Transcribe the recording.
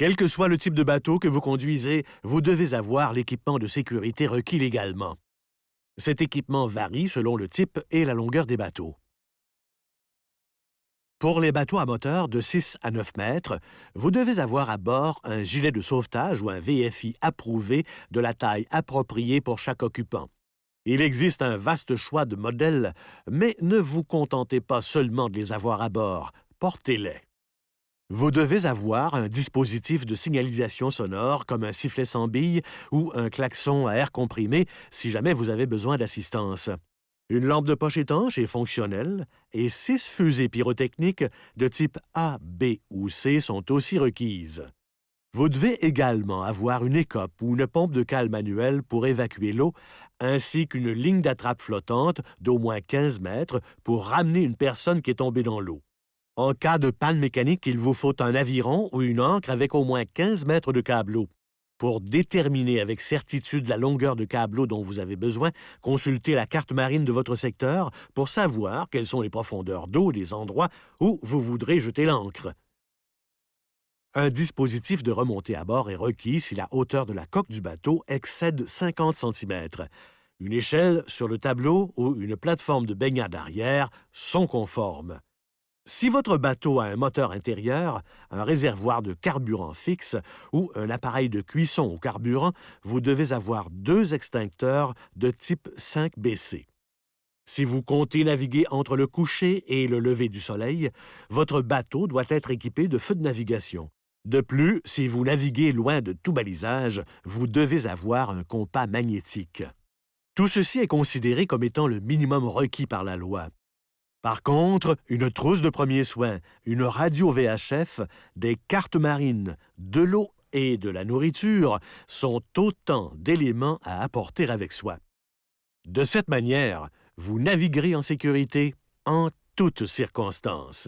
Quel que soit le type de bateau que vous conduisez, vous devez avoir l'équipement de sécurité requis légalement. Cet équipement varie selon le type et la longueur des bateaux. Pour les bateaux à moteur de 6 à 9 mètres, vous devez avoir à bord un gilet de sauvetage ou un VFI approuvé de la taille appropriée pour chaque occupant. Il existe un vaste choix de modèles, mais ne vous contentez pas seulement de les avoir à bord, portez-les. Vous devez avoir un dispositif de signalisation sonore comme un sifflet sans bille ou un klaxon à air comprimé si jamais vous avez besoin d'assistance. Une lampe de poche étanche et fonctionnelle et 6 fusées pyrotechniques de type A, B ou C sont aussi requises. Vous devez également avoir une écope ou une pompe de cale manuelle pour évacuer l'eau, ainsi qu'une ligne d'attrape flottante d'au moins 15 mètres pour ramener une personne qui est tombée dans l'eau. En cas de panne mécanique, il vous faut un aviron ou une ancre avec au moins 15 mètres de câbleau. Pour déterminer avec certitude la longueur de câbleau dont vous avez besoin, consultez la carte marine de votre secteur pour savoir quelles sont les profondeurs d'eau des endroits où vous voudrez jeter l'ancre. Un dispositif de remontée à bord est requis si la hauteur de la coque du bateau excède 50 cm. Une échelle sur le tableau ou une plateforme de baignade arrière sont conformes. Si votre bateau a un moteur intérieur, un réservoir de carburant fixe ou un appareil de cuisson au carburant, vous devez avoir 2 extincteurs de type 5BC. Si vous comptez naviguer entre le coucher et le lever du soleil, votre bateau doit être équipé de feux de navigation. De plus, si vous naviguez loin de tout balisage, vous devez avoir un compas magnétique. Tout ceci est considéré comme étant le minimum requis par la loi. Par contre, une trousse de premiers soins, une radio VHF, des cartes marines, de l'eau et de la nourriture sont autant d'éléments à apporter avec soi. De cette manière, vous naviguerez en sécurité en toutes circonstances.